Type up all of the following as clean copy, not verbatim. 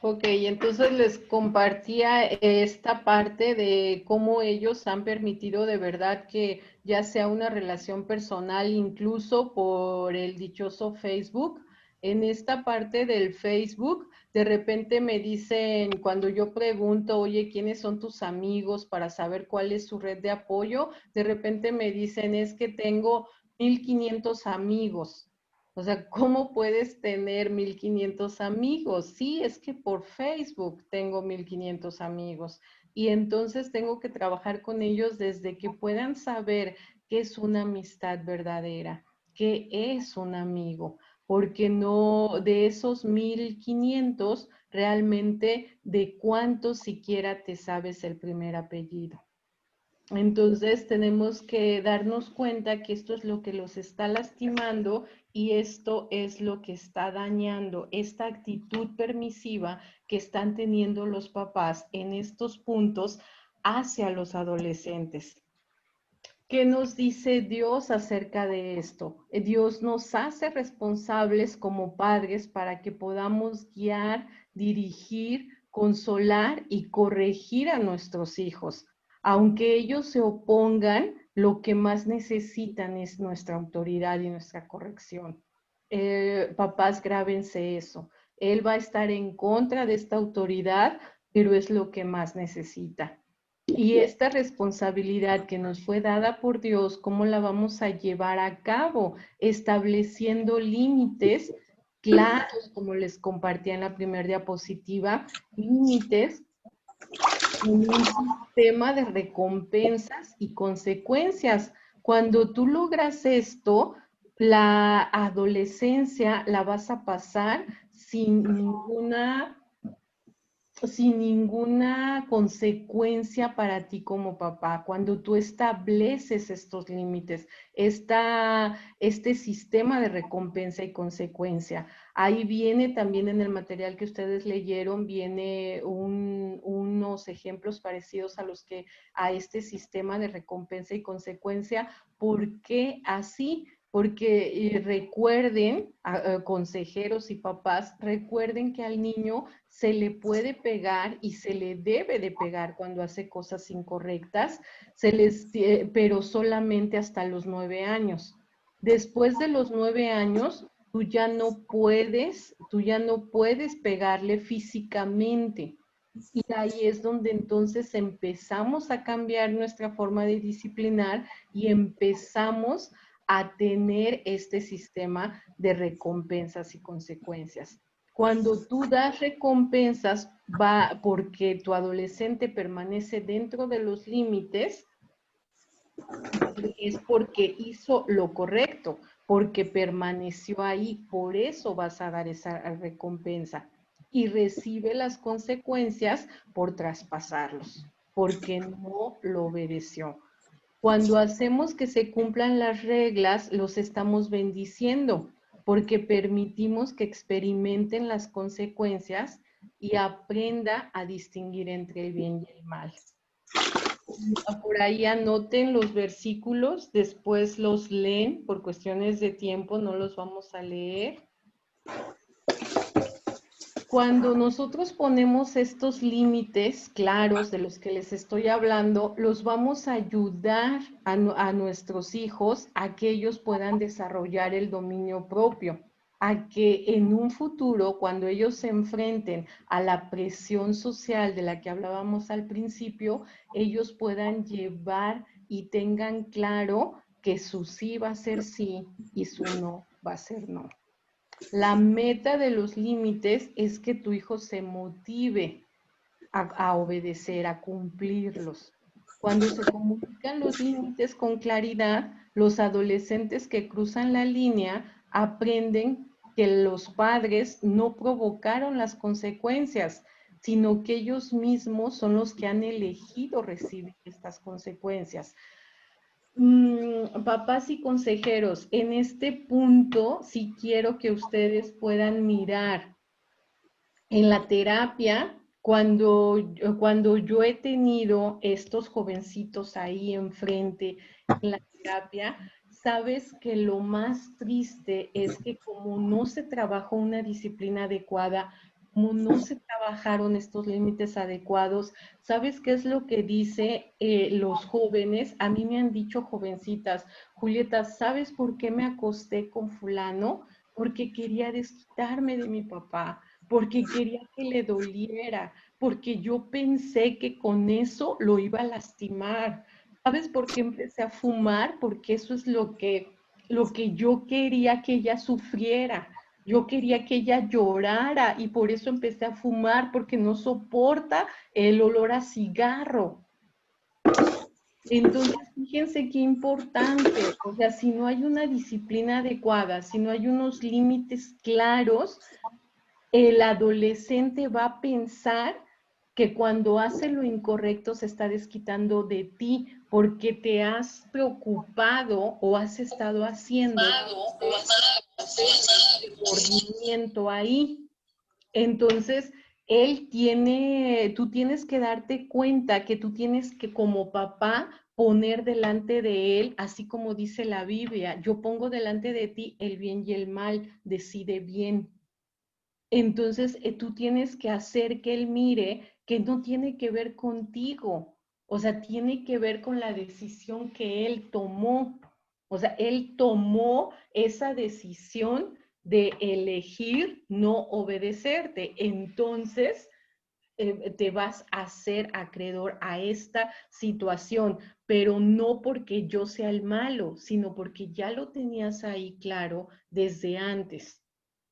Ok, entonces les compartía esta parte de cómo ellos han permitido de verdad que ya sea una relación personal, incluso por el dichoso Facebook. En esta parte del Facebook, de repente me dicen, cuando yo pregunto, oye, ¿quiénes son tus amigos para saber cuál es su red de apoyo? De repente me dicen, es que tengo 1500 amigos. O sea, ¿cómo puedes tener 1500 amigos? Sí, es que por Facebook tengo 1500 amigos y entonces tengo que trabajar con ellos desde que puedan saber qué es una amistad verdadera, qué es un amigo, porque no de esos 1500 realmente de cuántos siquiera te sabes el primer apellido. Entonces tenemos que darnos cuenta que esto es lo que los está lastimando y esto es lo que está dañando, esta actitud permisiva que están teniendo los papás en estos puntos hacia los adolescentes. ¿Qué nos dice Dios acerca de esto? Dios nos hace responsables como padres para que podamos guiar, dirigir, consolar y corregir a nuestros hijos. Aunque ellos se opongan, lo que más necesitan es nuestra autoridad y nuestra corrección. Papás, grábense eso. Él va a estar en contra de esta autoridad, pero es lo que más necesita. Y esta responsabilidad que nos fue dada por Dios, ¿cómo la vamos a llevar a cabo? Estableciendo límites claros, como les compartía en la primera diapositiva, límites en un sistema de recompensas y consecuencias. Cuando tú logras esto, la adolescencia la vas a pasar sin ninguna consecuencia para ti como papá. Cuando tú estableces estos límites, este sistema de recompensa y consecuencia. Ahí viene también en el material que ustedes leyeron, viene unos ejemplos parecidos a este sistema de recompensa y consecuencia. ¿Por qué así? Porque recuerden, consejeros y papás, recuerden que al niño se le puede pegar y se le debe de pegar cuando hace cosas incorrectas, pero solamente hasta los 9 años. Después de los 9 años, tú ya no puedes pegarle físicamente. Y ahí es donde entonces empezamos a cambiar nuestra forma de disciplinar y empezamos a tener este sistema de recompensas y consecuencias. Cuando tú das recompensas, va porque tu adolescente permanece dentro de los límites, es porque hizo lo correcto, porque permaneció ahí, por eso vas a dar esa recompensa y recibe las consecuencias por traspasarlos, porque no lo obedeció. Cuando hacemos que se cumplan las reglas, los estamos bendiciendo, porque permitimos que experimenten las consecuencias y aprenda a distinguir entre el bien y el mal. Por ahí anoten los versículos, después los leen, por cuestiones de tiempo no los vamos a leer. Cuando nosotros ponemos estos límites claros de los que les estoy hablando, los vamos a ayudar a nuestros hijos a que ellos puedan desarrollar el dominio propio, a que en un futuro, cuando ellos se enfrenten a la presión social de la que hablábamos al principio, ellos puedan llevar y tengan claro que su sí va a ser sí y su no va a ser no. La meta de los límites es que tu hijo se motive a obedecer, a cumplirlos. Cuando se comunican los límites con claridad, los adolescentes que cruzan la línea aprenden que los padres no provocaron las consecuencias, sino que ellos mismos son los que han elegido recibir estas consecuencias. Papás y consejeros, en este punto sí quiero que ustedes puedan mirar en la terapia, cuando yo he tenido estos jovencitos ahí enfrente en la terapia, sabes que lo más triste es que como no se trabajó una disciplina adecuada, como no se trabajaron estos límites adecuados, ¿sabes qué es lo que dice los jóvenes? A mí me han dicho jovencitas, Julieta, ¿sabes por qué me acosté con fulano? Porque quería desquitarme de mi papá, porque quería que le doliera, porque yo pensé que con eso lo iba a lastimar. ¿Sabes por qué empecé a fumar? Porque eso es lo que yo quería que ella sufriera. Yo quería que ella llorara y por eso empecé a fumar, porque no soporta el olor a cigarro. Entonces, fíjense qué importante, o sea, si no hay una disciplina adecuada, si no hay unos límites claros, el adolescente va a pensar que cuando hace lo incorrecto se está desquitando de ti porque te has preocupado o has estado haciendo remordimiento ahí. Entonces, tú tienes que darte cuenta que tú tienes que como papá poner delante de él, así como dice la Biblia, yo pongo delante de ti el bien y el mal, decide bien. Entonces, tú tienes que hacer que él mire que no tiene que ver contigo, o sea, tiene que ver con la decisión que él tomó. O sea, él tomó esa decisión de elegir no obedecerte. Entonces, te vas a ser acreedor a esta situación, pero no porque yo sea el malo, sino porque ya lo tenías ahí claro desde antes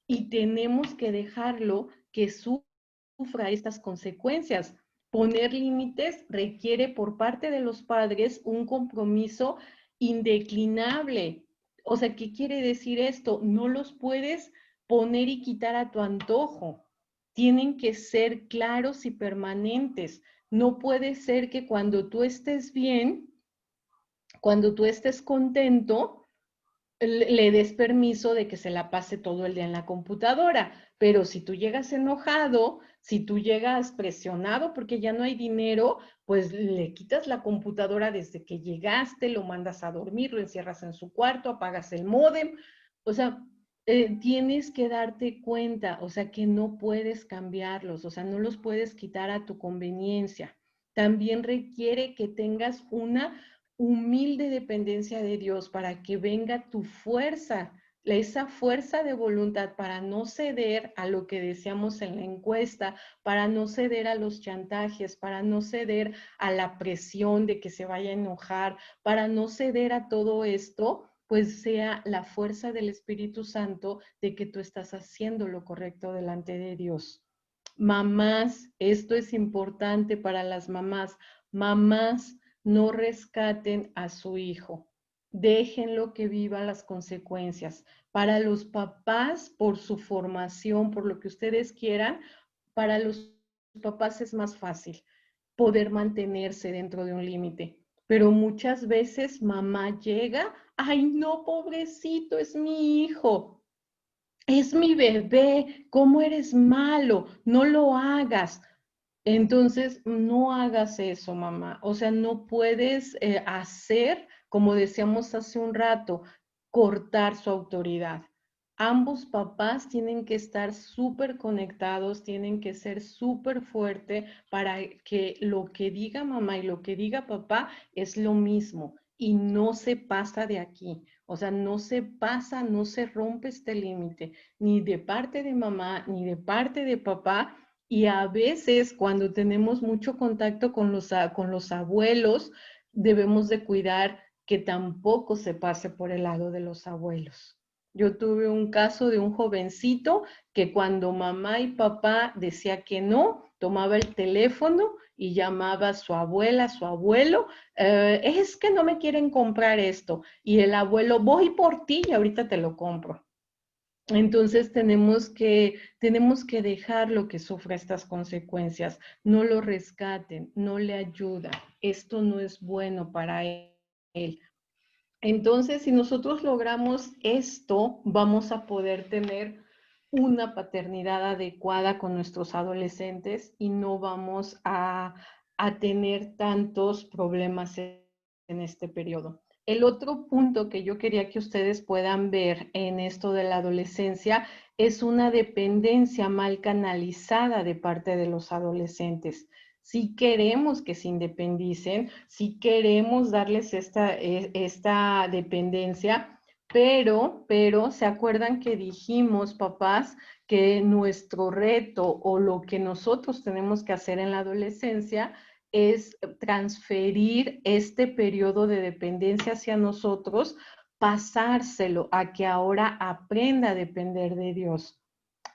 y tenemos que dejarlo que sufra estas consecuencias. Poner límites requiere por parte de los padres un compromiso indeclinable. O sea, ¿qué quiere decir esto? No los puedes poner y quitar a tu antojo. Tienen que ser claros y permanentes. No puede ser que cuando tú estés bien, cuando tú estés contento, le des permiso de que se la pase todo el día en la computadora. Pero si tú llegas enojado, si tú llegas presionado porque ya no hay dinero, pues le quitas la computadora desde que llegaste, lo mandas a dormir, lo encierras en su cuarto, apagas el módem. O sea, tienes que darte cuenta, o sea, que no puedes cambiarlos, o sea, no los puedes quitar a tu conveniencia. También requiere que tengas una humilde dependencia de Dios para que venga tu fuerza, esa fuerza de voluntad para no ceder a lo que decíamos en la encuesta, para no ceder a los chantajes, para no ceder a la presión de que se vaya a enojar, para no ceder a todo esto, pues sea la fuerza del Espíritu Santo de que tú estás haciendo lo correcto delante de Dios. Mamás, esto es importante para las mamás. Mamás, no rescaten a su hijo. Déjenlo que viva las consecuencias. Para los papás, por su formación, por lo que ustedes quieran, para los papás es más fácil poder mantenerse dentro de un límite. Pero muchas veces mamá llega, ay no, pobrecito, es mi hijo, es mi bebé, ¿cómo eres malo? No lo hagas. Entonces, no hagas eso, mamá. O sea, no puedes hacer, como decíamos hace un rato, cortar su autoridad. Ambos papás tienen que estar súper conectados, tienen que ser súper fuerte para que lo que diga mamá y lo que diga papá es lo mismo y no se pasa de aquí. O sea, no se pasa, no se rompe este límite, ni de parte de mamá, ni de parte de papá, y a veces cuando tenemos mucho contacto con los abuelos, debemos de cuidar que tampoco se pase por el lado de los abuelos. Yo tuve un caso de un jovencito que cuando mamá y papá decía que no, tomaba el teléfono y llamaba a su abuela, a su abuelo, es que no me quieren comprar esto. Y el abuelo, voy por ti y ahorita te lo compro. Entonces tenemos que dejarlo que sufra estas consecuencias, no lo rescaten, no le ayuda, esto no es bueno para él. Entonces, si nosotros logramos esto, vamos a poder tener una paternidad adecuada con nuestros adolescentes y no vamos a tener tantos problemas en este periodo. El otro punto que yo quería que ustedes puedan ver en esto de la adolescencia es una dependencia mal canalizada de parte de los adolescentes. Si queremos que se independicen, si queremos darles esta dependencia, pero, ¿se acuerdan que dijimos, papás, que nuestro reto o lo que nosotros tenemos que hacer en la adolescencia es transferir este periodo de dependencia hacia nosotros, pasárselo a que ahora aprenda a depender de Dios?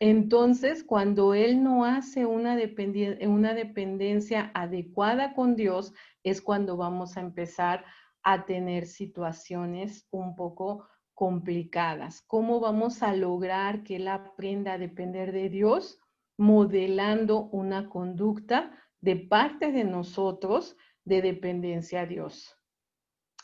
Entonces, cuando él no hace una dependencia adecuada con Dios, es cuando vamos a empezar a tener situaciones un poco complicadas. ¿Cómo vamos a lograr que él aprenda a depender de Dios? Modelando una conducta de parte de nosotros de dependencia a Dios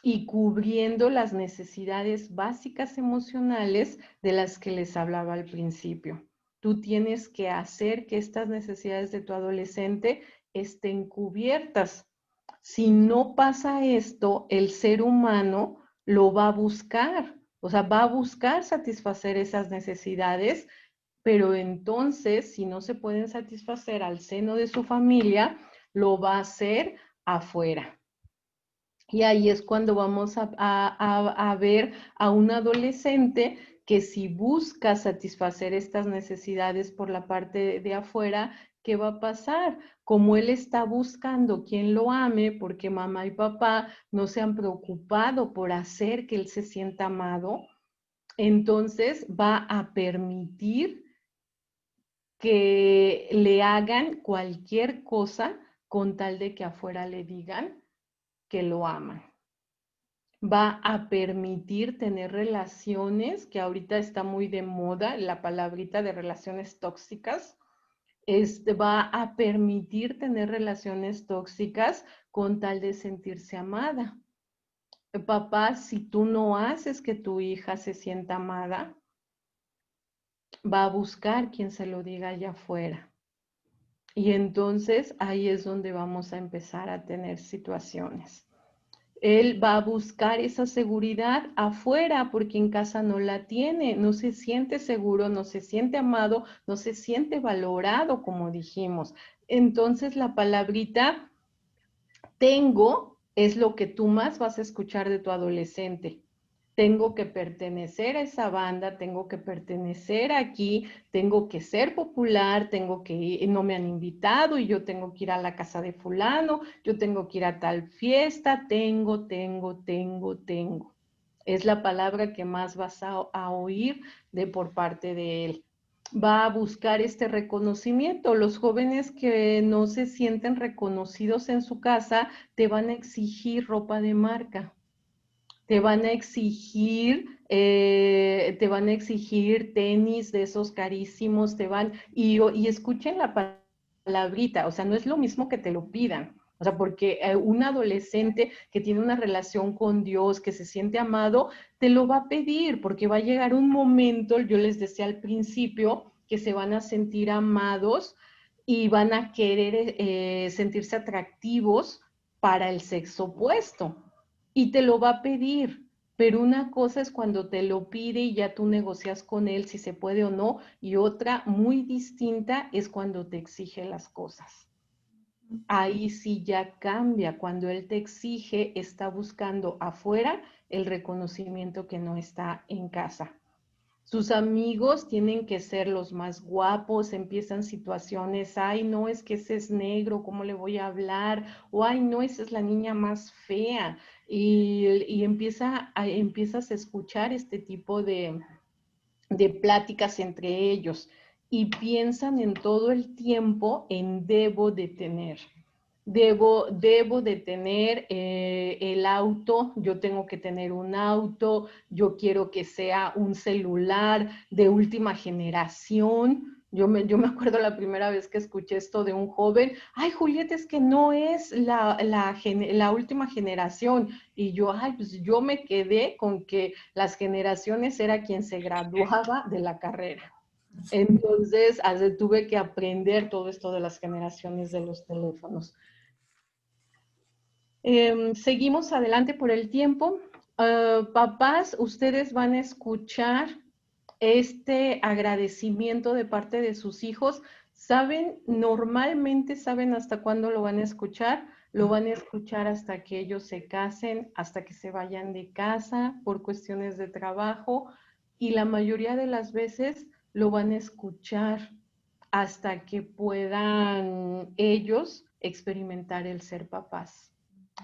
y cubriendo las necesidades básicas emocionales de las que les hablaba al principio. Tú tienes que hacer que estas necesidades de tu adolescente estén cubiertas. Si no pasa esto, el ser humano lo va a buscar, o sea, va a buscar satisfacer esas necesidades, pero entonces, si no se pueden satisfacer al seno de su familia, lo va a hacer afuera. Y ahí es cuando vamos a ver a un adolescente que si busca satisfacer estas necesidades por la parte de afuera, ¿qué va a pasar? Como él está buscando quien lo ame, porque mamá y papá no se han preocupado por hacer que él se sienta amado, entonces va a permitir que le hagan cualquier cosa con tal de que afuera le digan que lo aman. Va a permitir tener relaciones, que ahorita está muy de moda, la palabrita de relaciones tóxicas, va a permitir tener relaciones tóxicas con tal de sentirse amada. Papá, si tú no haces que tu hija se sienta amada, va a buscar quien se lo diga allá afuera. Y entonces ahí es donde vamos a empezar a tener situaciones. Él va a buscar esa seguridad afuera porque en casa no la tiene, no se siente seguro, no se siente amado, no se siente valorado, como dijimos. Entonces la palabrita tengo es lo que tú más vas a escuchar de tu adolescente. Tengo que pertenecer a esa banda, tengo que pertenecer aquí, tengo que ser popular, tengo que ir, no me han invitado y yo tengo que ir a la casa de fulano, yo tengo que ir a tal fiesta, tengo. Es la palabra que más vas a oír de por parte de él. Va a buscar este reconocimiento. Los jóvenes que no se sienten reconocidos en su casa te van a exigir ropa de marca, te van a exigir tenis de esos carísimos, y escuchen la palabrita, o sea, no es lo mismo que te lo pidan. O sea, porque un adolescente que tiene una relación con Dios, que se siente amado, te lo va a pedir, porque va a llegar un momento, yo les decía al principio, que se van a sentir amados y van a querer sentirse atractivos para el sexo opuesto y te lo va a pedir. Pero una cosa es cuando te lo pide y ya tú negocias con él si se puede o no, y otra muy distinta es cuando te exige las cosas. Ahí sí ya cambia, cuando él te exige, está buscando afuera el reconocimiento que no está en casa. Sus amigos tienen que ser los más guapos, empiezan situaciones, ay, no, es que ese es negro, ¿cómo le voy a hablar? O ay, no, esa es la niña más fea. Y empiezas a escuchar este tipo de pláticas entre ellos y piensan en todo el tiempo en debo de tener. Debo de tener el auto, yo tengo que tener un auto, yo quiero que sea un celular de última generación. Yo me acuerdo la primera vez que escuché esto de un joven, ay, Julieta, es que no es la última generación. Y yo, ay, pues yo me quedé con que las generaciones era quien se graduaba de la carrera. Entonces, tuve que aprender todo esto de las generaciones de los teléfonos. Seguimos adelante por el tiempo. Papás, ustedes van a escuchar este agradecimiento de parte de sus hijos. ¿Saben? Normalmente saben hasta cuándo lo van a escuchar. Lo van a escuchar hasta que ellos se casen, hasta que se vayan de casa por cuestiones de trabajo, y la mayoría de las veces lo van a escuchar hasta que puedan ellos experimentar el ser papás.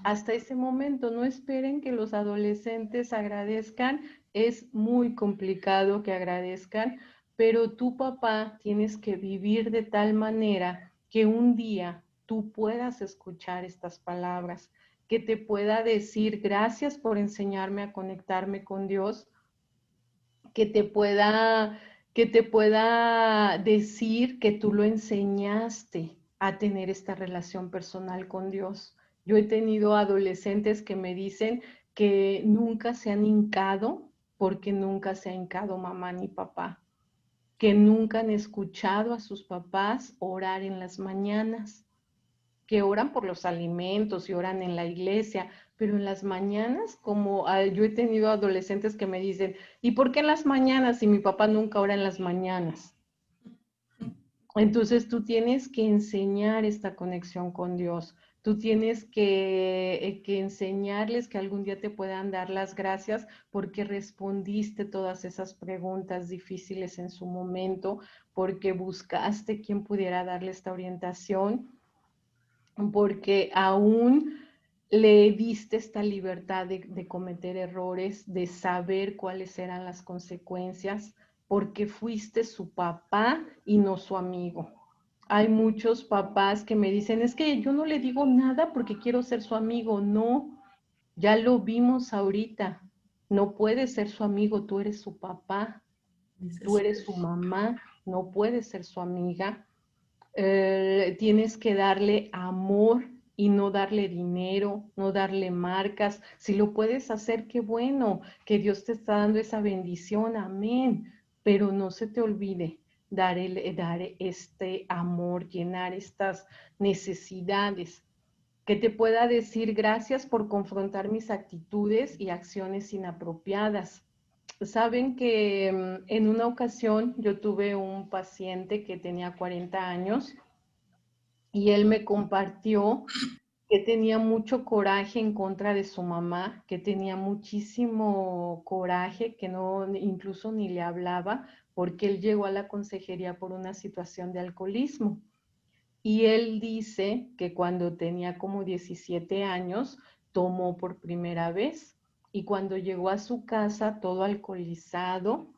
Hasta ese momento, no esperen que los adolescentes agradezcan, es muy complicado que agradezcan, pero tu papá tienes que vivir de tal manera que un día tú puedas escuchar estas palabras, que te pueda decir gracias por enseñarme a conectarme con Dios, que te pueda, que te pueda decir que tú lo enseñaste a tener esta relación personal con Dios. Yo he tenido adolescentes que me dicen que nunca se han hincado porque nunca se ha hincado mamá ni papá, que nunca han escuchado a sus papás orar en las mañanas, que oran por los alimentos y oran en la iglesia, pero en las mañanas, como yo he tenido adolescentes que me dicen, ¿y por qué en las mañanas si mi papá nunca ora en las mañanas? Entonces tú tienes que enseñar esta conexión con Dios. Tú tienes que enseñarles que algún día te puedan dar las gracias porque respondiste todas esas preguntas difíciles en su momento, porque buscaste quien pudiera darle esta orientación, porque aún le diste esta libertad de cometer errores, de saber cuáles eran las consecuencias, porque fuiste su papá y no su amigo. Hay muchos papás que me dicen, es que yo no le digo nada porque quiero ser su amigo. No, ya lo vimos ahorita. No puedes ser su amigo, tú eres su papá, tú eres su mamá, no puedes ser su amiga. Tienes que darle amor y no darle dinero, no darle marcas. Si lo puedes hacer, qué bueno, que Dios te está dando esa bendición, amén. Pero no se te olvide dar este amor, llenar estas necesidades. Que te pueda decir gracias por confrontar mis actitudes y acciones inapropiadas. Saben que en una ocasión yo tuve un paciente que tenía 40 años y él me compartió que tenía mucho coraje en contra de su mamá, que tenía muchísimo coraje, que no incluso ni le hablaba, porque él llegó a la consejería por una situación de alcoholismo. Y él dice que cuando tenía como 17 años, tomó por primera vez. Y cuando llegó a su casa, todo alcoholizado,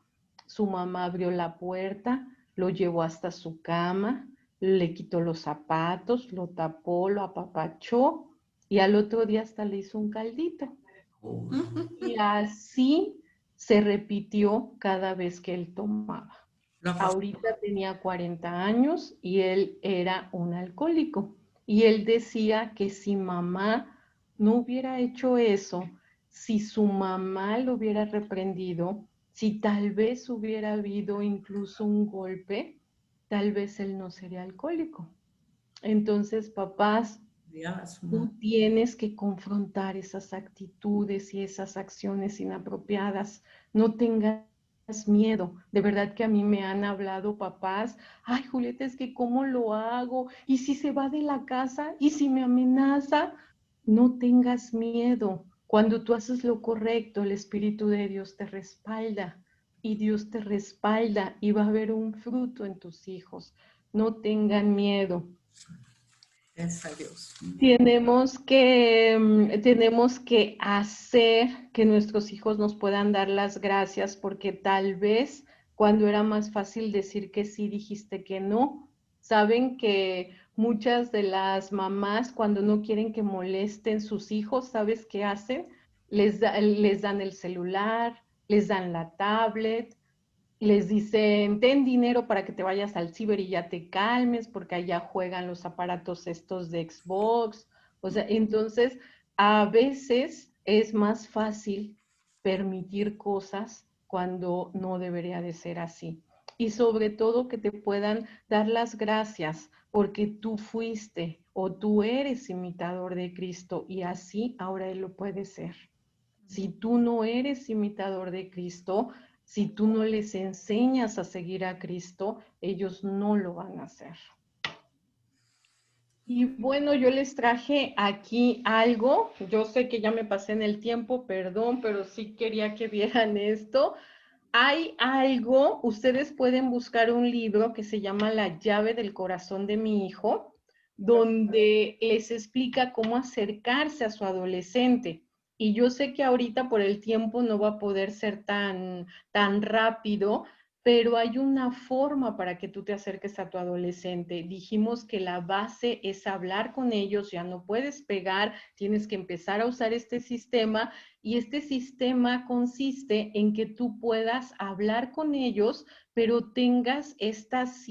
su mamá abrió la puerta, lo llevó hasta su cama, le quitó los zapatos, lo tapó, lo apapachó y al otro día hasta le hizo un caldito. Y así se repitió cada vez que él tomaba. Ahorita tenía 40 años y él era un alcohólico. Y él decía que si mamá no hubiera hecho eso, si su mamá lo hubiera reprendido, si tal vez hubiera habido incluso un golpe, tal vez él no sería alcohólico. Entonces, papás, tú tienes que confrontar esas actitudes y esas acciones inapropiadas. No tengas miedo. De verdad que a mí me han hablado papás, ay, Julieta, es que ¿cómo lo hago? ¿Y si se va de la casa? ¿Y si me amenaza? No tengas miedo. Cuando tú haces lo correcto, el Espíritu de Dios te respalda y Dios te respalda y va a haber un fruto en tus hijos. No tengan miedo. Gracias a Dios. Tenemos que hacer que nuestros hijos nos puedan dar las gracias, porque tal vez cuando era más fácil decir que sí, dijiste que no. Saben que muchas de las mamás, cuando no quieren que molesten sus hijos, ¿sabes qué hacen? Les dan el celular, les dan la tablet, les dicen, ten dinero para que te vayas al ciber y ya te calmes, porque allá juegan los aparatos estos de Xbox. O sea, entonces a veces es más fácil permitir cosas cuando no debería de ser así. Y sobre todo que te puedan dar las gracias porque tú fuiste o tú eres imitador de Cristo y así ahora Él lo puede ser. Si tú no eres imitador de Cristo, si tú no les enseñas a seguir a Cristo, ellos no lo van a hacer. Y bueno, yo les traje aquí algo. Yo sé que ya me pasé en el tiempo, perdón, pero sí quería que vieran esto. Hay algo, ustedes pueden buscar un libro que se llama La llave del corazón de mi hijo, donde les explica cómo acercarse a su adolescente. Y yo sé que ahorita por el tiempo no va a poder ser tan rápido, pero hay una forma para que tú te acerques a tu adolescente. Dijimos que la base es hablar con ellos, ya no puedes pegar, tienes que empezar a usar este sistema, y este sistema consiste en que tú puedas hablar con ellos, pero tengas estas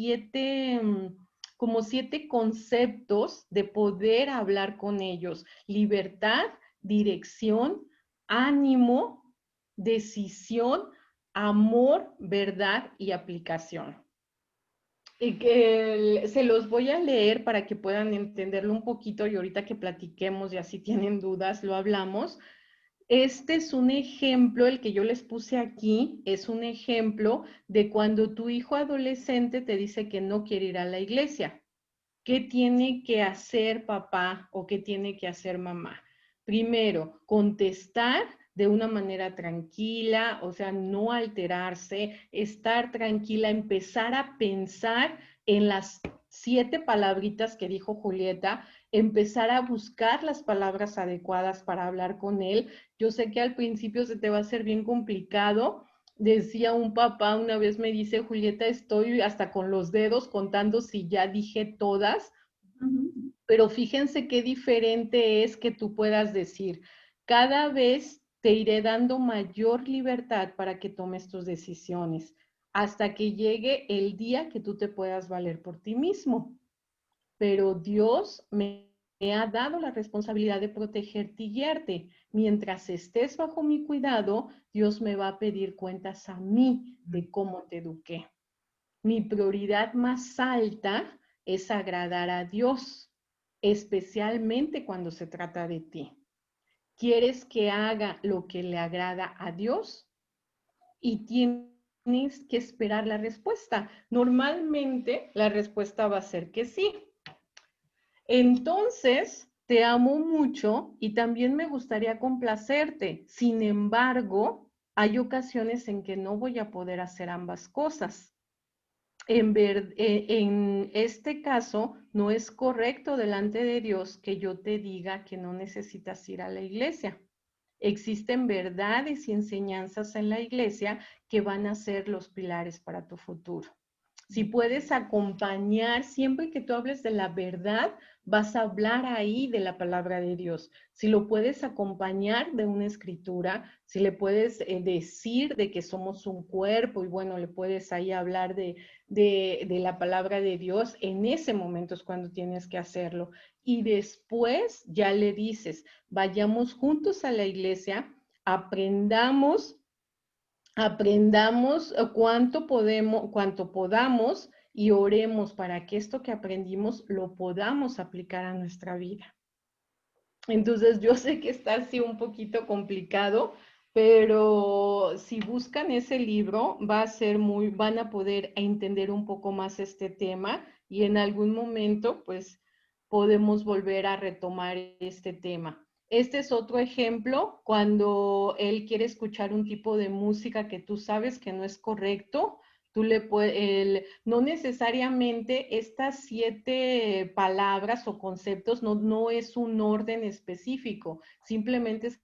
como 7 conceptos de poder hablar con ellos: libertad, dirección, ánimo, decisión, amor, verdad y aplicación. Y que se los voy a leer para que puedan entenderlo un poquito, y ahorita que platiquemos y así tienen dudas, lo hablamos. Este es un ejemplo, el que yo les puse aquí, es un ejemplo de cuando tu hijo adolescente te dice que no quiere ir a la iglesia. ¿Qué tiene que hacer papá o qué tiene que hacer mamá? Primero, contestar de una manera tranquila, o sea, no alterarse, estar tranquila, empezar a pensar en las 7 palabritas que dijo Julieta, empezar a buscar las palabras adecuadas para hablar con él. Yo sé que al principio se te va a hacer bien complicado. Decía un papá, una vez me dice: Julieta, estoy hasta con los dedos contando si ya dije todas, pero fíjense qué diferente es que tú puedas decir: cada vez te iré dando mayor libertad para que tomes tus decisiones, hasta que llegue el día que tú te puedas valer por ti mismo. Pero Dios me ha dado la responsabilidad de protegerte y guiarte. Mientras estés bajo mi cuidado, Dios me va a pedir cuentas a mí de cómo te eduqué. Mi prioridad más alta es agradar a Dios, especialmente cuando se trata de ti. ¿Quieres que haga lo que le agrada a Dios? Y tienes que esperar la respuesta. Normalmente la respuesta va a ser que sí. Entonces, te amo mucho y también me gustaría complacerte. Sin embargo, hay ocasiones en que no voy a poder hacer ambas cosas. En este caso, no es correcto delante de Dios que yo te diga que no necesitas ir a la iglesia. Existen verdades y enseñanzas en la iglesia que van a ser los pilares para tu futuro. Si puedes acompañar, siempre que tú hables de la verdad, vas a hablar ahí de la palabra de Dios. Si lo puedes acompañar de una escritura, si le puedes decir de que somos un cuerpo, y bueno, le puedes ahí hablar de la palabra de Dios, en ese momento es cuando tienes que hacerlo. Y después ya le dices: vayamos juntos a la iglesia, aprendamos cuanto podamos, y oremos para que esto que aprendimos lo podamos aplicar a nuestra vida. Entonces, yo sé que está así un poquito complicado, pero si buscan ese libro, van a poder entender un poco más este tema, y en algún momento, pues, podemos volver a retomar este tema. Este es otro ejemplo, cuando él quiere escuchar un tipo de música que tú sabes que no es correcto. No necesariamente estas 7 palabras o conceptos, no es un orden específico, simplemente es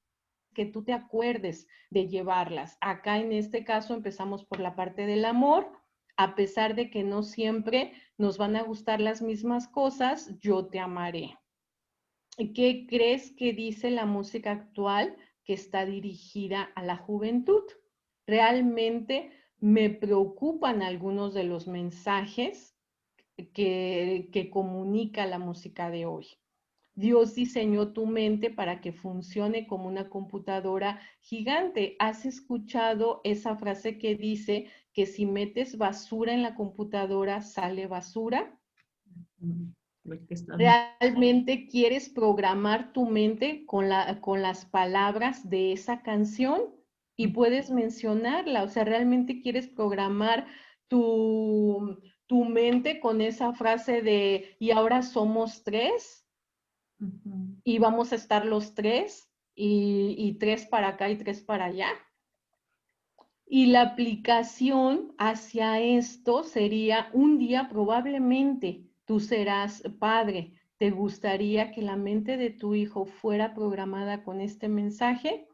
que tú te acuerdes de llevarlas. Acá en este caso empezamos por la parte del amor. A pesar de que no siempre nos van a gustar las mismas cosas, yo te amaré. ¿Qué crees que dice la música actual que está dirigida a la juventud? Realmente me preocupan algunos de los mensajes que comunica la música de hoy. Dios diseñó tu mente para que funcione como una computadora gigante. ¿Has escuchado esa frase que dice que si metes basura en la computadora, sale basura? Porque están... ¿Realmente quieres programar tu mente con las palabras de esa canción? Y puedes mencionarla, o sea, ¿realmente quieres programar tu mente con esa frase de y ahora somos tres y vamos a estar los tres y tres para acá y tres para allá? Y la aplicación hacia esto sería un día probablemente tú serás padre. ¿Te gustaría que la mente de tu hijo fuera programada con este mensaje?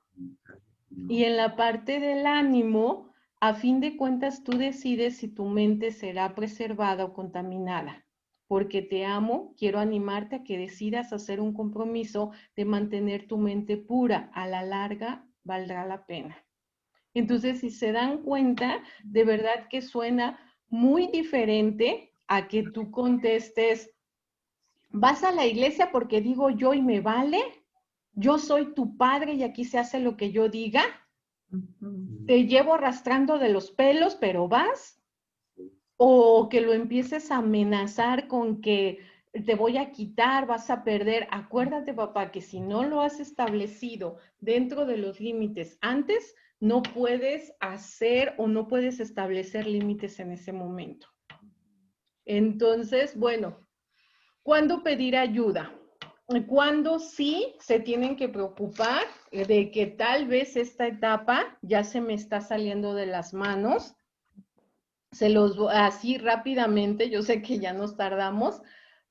Y en la parte del ánimo, a fin de cuentas tú decides si tu mente será preservada o contaminada. Porque te amo, quiero animarte a que decidas hacer un compromiso de mantener tu mente pura. A la larga valdrá la pena. Entonces, si se dan cuenta, de verdad que suena muy diferente a que tú contestes, ¿vas a la iglesia porque digo yo y me vale? Yo soy tu padre y aquí se hace lo que yo diga. Te llevo arrastrando de los pelos, pero vas. O que lo empieces a amenazar con que te voy a quitar, vas a perder. Acuérdate, papá, que si no lo has establecido dentro de los límites antes, no puedes hacer o no puedes establecer límites en ese momento. Entonces, bueno, ¿cuándo pedir ayuda? ¿Cuándo sí se tienen que preocupar de que tal vez esta etapa ya se me está saliendo de las manos? Se los así rápidamente, yo sé que ya nos tardamos,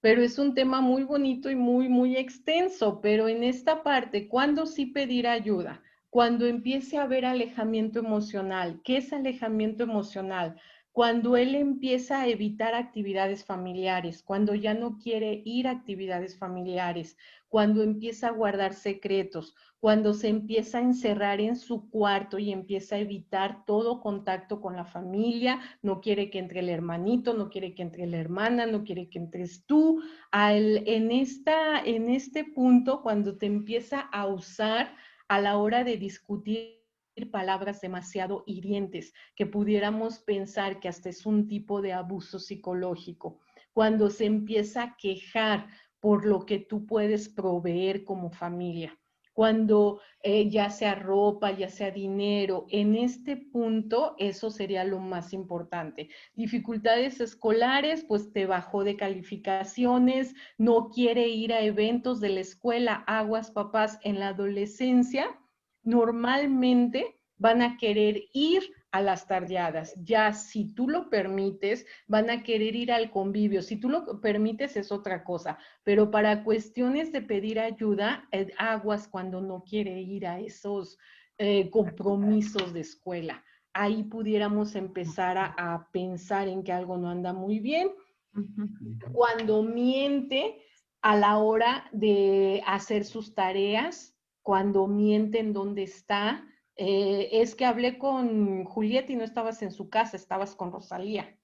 pero es un tema muy bonito y muy extenso, pero en esta parte, ¿cuándo sí pedir ayuda? Cuando empiece a haber alejamiento emocional. ¿Qué es alejamiento emocional? Cuando él empieza a evitar actividades familiares, cuando ya no quiere ir a actividades familiares, cuando empieza a guardar secretos, cuando se empieza a encerrar en su cuarto y empieza a evitar todo contacto con la familia, no quiere que entre el hermanito, no quiere que entre la hermana, no quiere que entres tú. En este punto, cuando te empieza a usar a la hora de discutir palabras demasiado hirientes, que pudiéramos pensar que hasta es un tipo de abuso psicológico, cuando se empieza a quejar por lo que tú puedes proveer como familia, cuando ya sea ropa, ya sea dinero, en este punto eso sería lo más importante. Dificultades escolares, pues te bajó de calificaciones, no quiere ir a eventos de la escuela, aguas papás en la adolescencia, normalmente van a querer ir a las tardeadas. Ya si tú lo permites, van a querer ir al convivio. Si tú lo permites es otra cosa, pero para cuestiones de pedir ayuda, aguas cuando no quiere ir a esos compromisos de escuela. Ahí pudiéramos empezar a pensar en que algo no anda muy bien. Cuando miente a la hora de hacer sus tareas, cuando miente en dónde está, es que hablé con Julieta y no estabas en su casa, estabas con Rosalía.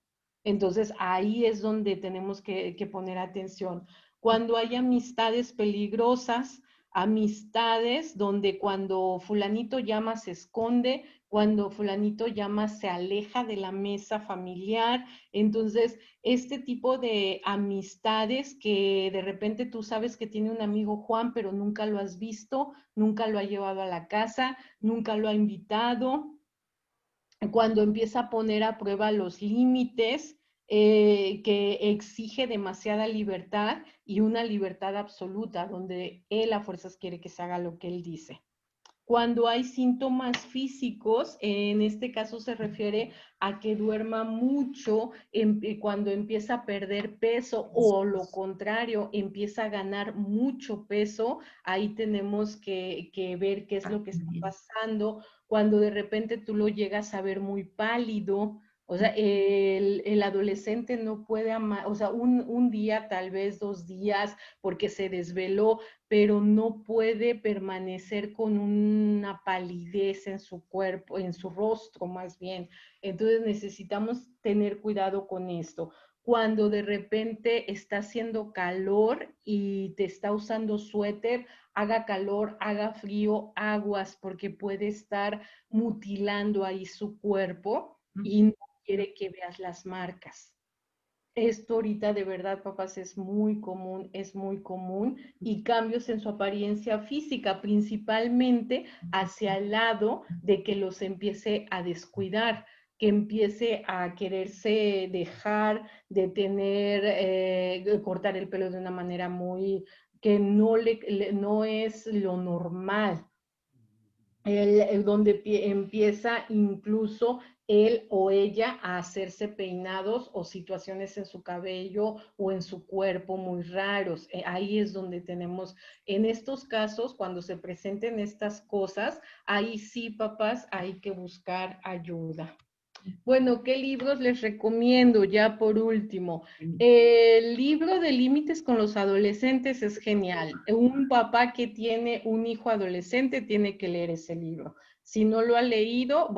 Entonces ahí es donde tenemos que poner atención. Cuando hay amistades peligrosas, amistades donde cuando fulanito llama se esconde, cuando fulanito llama se aleja de la mesa familiar. Entonces, este tipo de amistades que de repente tú sabes que tiene un amigo Juan, pero nunca lo has visto, nunca lo ha llevado a la casa, nunca lo ha invitado. Cuando empieza a poner a prueba los límites, que exige demasiada libertad y una libertad absoluta, donde él a fuerzas quiere que se haga lo que él dice. Cuando hay síntomas físicos, en este caso se refiere a que duerma mucho, cuando empieza a perder peso o lo contrario, empieza a ganar mucho peso, ahí tenemos que ver qué es lo que está pasando. Cuando de repente tú lo llegas a ver muy pálido, o sea, el adolescente no puede amar, o sea, un día, tal vez 2 días, porque se desveló, pero no puede permanecer con una palidez en su cuerpo, en su rostro más bien. Entonces necesitamos tener cuidado con esto. Cuando de repente está haciendo calor y te está usando suéter, haga calor, haga frío, aguas, porque puede estar mutilando ahí su cuerpo y no quiere que veas las marcas. Esto ahorita de verdad, papás, es muy común y cambios en su apariencia física, principalmente hacia el lado de que los empiece a descuidar, que empiece a quererse dejar de tener, de cortar el pelo de una manera muy, que no es lo normal donde empieza incluso él o ella a hacerse peinados o situaciones en su cabello o en su cuerpo muy raros. Ahí es donde tenemos, en estos casos, cuando se presenten estas cosas, ahí sí, papás, hay que buscar ayuda. Bueno, ¿qué libros les recomiendo? Ya por último, el libro de Límites con los Adolescentes es genial. Un papá que tiene un hijo adolescente tiene que leer ese libro. Si no lo ha leído,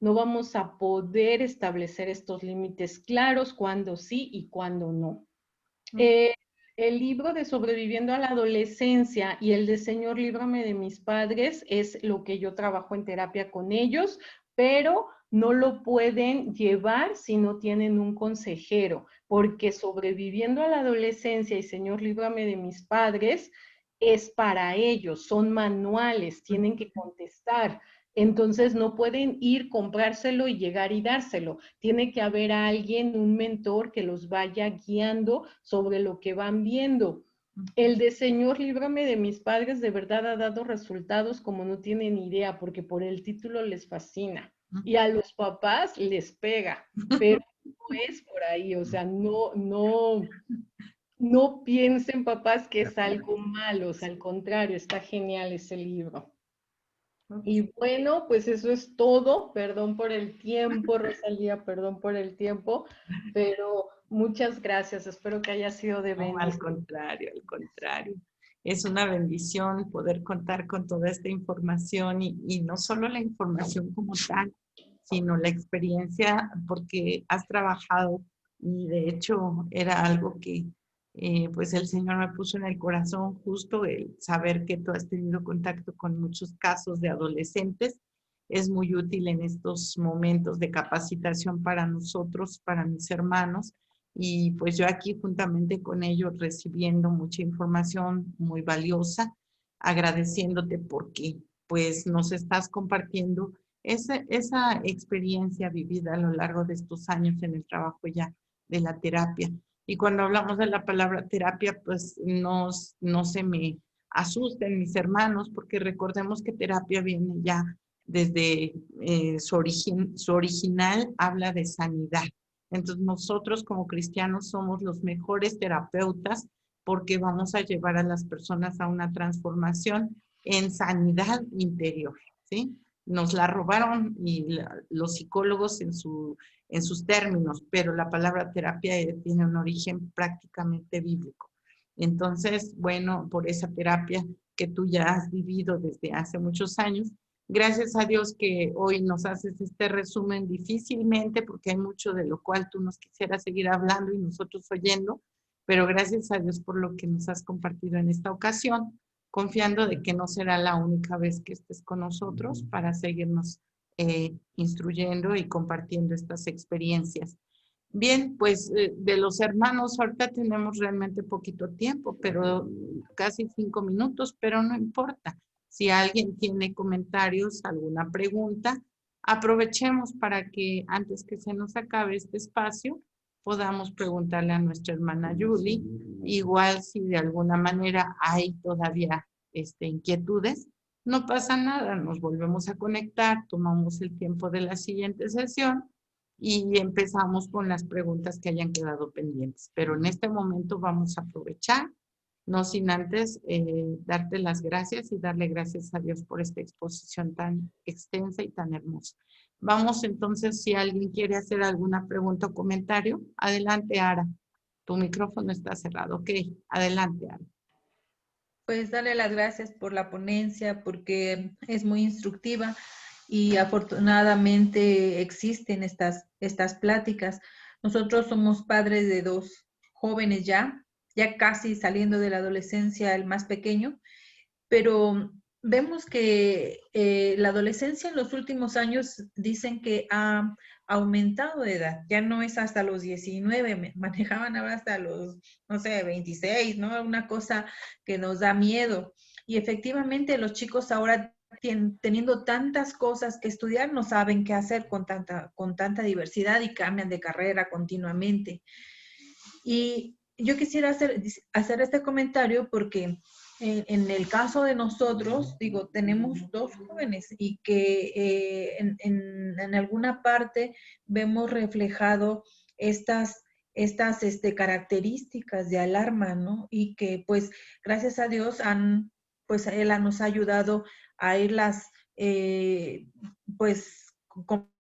no vamos a poder establecer estos límites claros, cuándo sí y cuándo no. Eh, el libro de Sobreviviendo a la Adolescencia y el de Señor, líbrame de mis padres es lo que yo trabajo en terapia con ellos, pero no lo pueden llevar si no tienen un consejero, porque Sobreviviendo a la Adolescencia y Señor, líbrame de mis padres es para ellos, son manuales, tienen que contestar. Entonces no pueden ir, comprárselo y llegar y dárselo. Tiene que haber alguien, un mentor que los vaya guiando sobre lo que van viendo. El de Señor, líbrame de mis padres, de verdad ha dado resultados como no tienen idea, porque por el título les fascina. Y a los papás les pega, pero no es por ahí, o sea, no piensen, papás, que es algo malo, o sea, al contrario, está genial ese libro. Y bueno, pues eso es todo. Perdón por el tiempo, Rosalía, perdón por el tiempo, pero muchas gracias. Espero que haya sido de No, al bendición. contrario, al contrario. Es una bendición poder contar con toda esta información y no solo la información como tal, sino la experiencia, porque has trabajado y de hecho era algo que pues el Señor me puso en el corazón, justo el saber que tú has tenido contacto con muchos casos de adolescentes. Es muy útil en estos momentos de capacitación para nosotros, para mis hermanos, y pues yo aquí juntamente con ellos recibiendo mucha información muy valiosa, agradeciéndote porque pues nos estás compartiendo esa experiencia vivida a lo largo de estos años en el trabajo ya de la terapia. Y cuando hablamos de la palabra terapia, pues no se me asusten mis hermanos, porque recordemos que terapia viene ya desde su original, habla de sanidad. Entonces nosotros como cristianos somos los mejores terapeutas porque vamos a llevar a las personas a una transformación en sanidad interior, ¿sí? Nos la robaron los psicólogos en sus términos, pero la palabra terapia tiene un origen prácticamente bíblico. Entonces, bueno, por esa terapia que tú ya has vivido desde hace muchos años, gracias a Dios que hoy nos haces este resumen difícilmente, porque hay mucho de lo cual tú nos quisieras seguir hablando y nosotros oyendo, pero gracias a Dios por lo que nos has compartido en esta ocasión, confiando de que no será la única vez que estés con nosotros para seguirnos instruyendo y compartiendo estas experiencias. Bien, pues de los hermanos ahorita tenemos realmente poquito tiempo, pero casi 5 minutos, pero no importa. Si alguien tiene comentarios, alguna pregunta, aprovechemos para que antes que se nos acabe este espacio, podamos preguntarle a nuestra hermana Julie. Igual si de alguna manera hay todavía inquietudes, no pasa nada, nos volvemos a conectar, tomamos el tiempo de la siguiente sesión y empezamos con las preguntas que hayan quedado pendientes. Pero en este momento vamos a aprovechar, no sin antes darte las gracias y darle gracias a Dios por esta exposición tan extensa y tan hermosa. Vamos entonces, si alguien quiere hacer alguna pregunta o comentario, adelante, Ara. Tu micrófono está cerrado. Ok, adelante, Ara. Pues darle las gracias por la ponencia, porque es muy instructiva y afortunadamente existen estas pláticas. Nosotros somos padres de 2 jóvenes ya casi saliendo de la adolescencia, el más pequeño, pero vemos que la adolescencia en los últimos años dicen que ha aumentado de edad. Ya no es hasta los 19, manejaban ahora hasta los, no sé, 26, ¿no? Una cosa que nos da miedo. Y efectivamente los chicos ahora teniendo tantas cosas que estudiar, no saben qué hacer con tanta diversidad y cambian de carrera continuamente. Y yo quisiera hacer este comentario porque en el caso de nosotros, digo, tenemos dos jóvenes y que en alguna parte vemos reflejado estas características de alarma, ¿no? Y que pues gracias a Dios pues él nos ha ayudado a irlas pues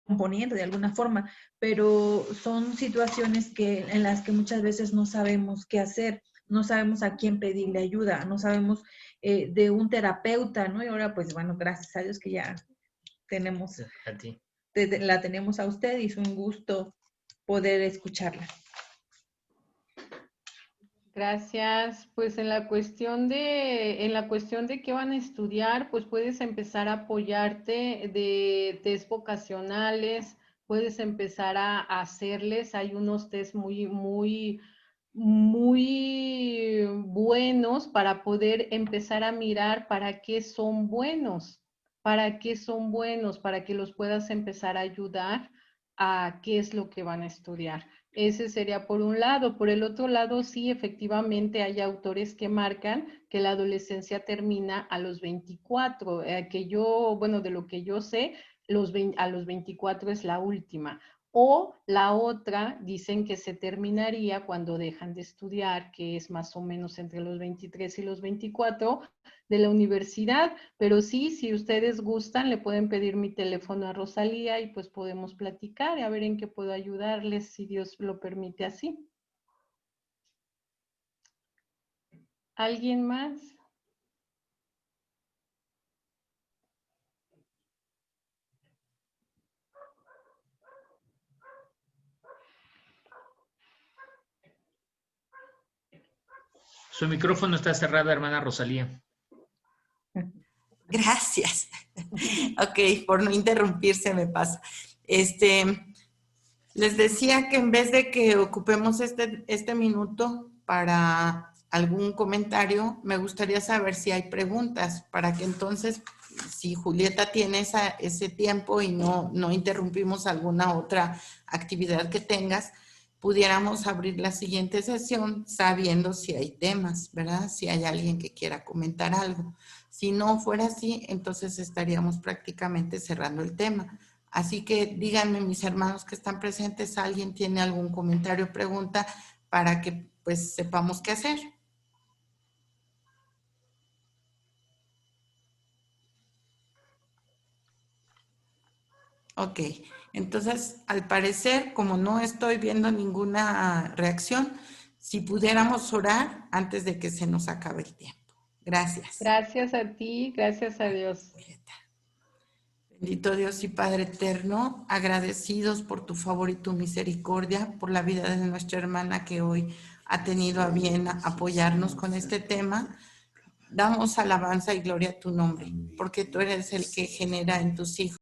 componiendo de alguna forma, pero son situaciones en las que muchas veces no sabemos qué hacer, no sabemos a quién pedirle ayuda, no sabemos de un terapeuta, ¿no? Y ahora, pues bueno, gracias a Dios que ya tenemos, a ti. la tenemos a usted y es un gusto poder escucharla. Gracias. Pues en la cuestión de qué van a estudiar, pues puedes empezar a apoyarte de test vocacionales, puedes empezar a hacerles, hay unos test muy buenos para poder empezar a mirar para qué son buenos, para que los puedas empezar a ayudar a qué es lo que van a estudiar. Ese sería por un lado. Por el otro lado, sí, efectivamente hay autores que marcan que la adolescencia termina a los 24, bueno, de lo que yo sé, a los 24 es la última. O la otra, dicen que se terminaría cuando dejan de estudiar, que es más o menos entre los 23 y los 24 de la universidad. Pero sí, si ustedes gustan, le pueden pedir mi teléfono a Rosalía y pues podemos platicar y a ver en qué puedo ayudarles, si Dios lo permite así. ¿Alguien más? Su micrófono está cerrado, hermana Rosalía. Gracias. Ok, por no interrumpirse me pasa. Les decía que en vez de que ocupemos este minuto para algún comentario, me gustaría saber si hay preguntas, para que entonces, si Julieta tiene ese tiempo y no interrumpimos alguna otra actividad que tengas, pudiéramos abrir la siguiente sesión sabiendo si hay temas, ¿verdad? Si hay alguien que quiera comentar algo. Si no fuera así, entonces estaríamos prácticamente cerrando el tema. Así que díganme, mis hermanos que están presentes, ¿alguien tiene algún comentario o pregunta para que pues sepamos qué hacer? Ok, entonces al parecer, como no estoy viendo ninguna reacción, si pudiéramos orar antes de que se nos acabe el tiempo. Gracias. Gracias a ti, gracias a Dios. Bendito Dios y Padre eterno, agradecidos por tu favor y tu misericordia, por la vida de nuestra hermana que hoy ha tenido a bien apoyarnos con este tema. Damos alabanza y gloria a tu nombre, porque tú eres el que genera en tus hijos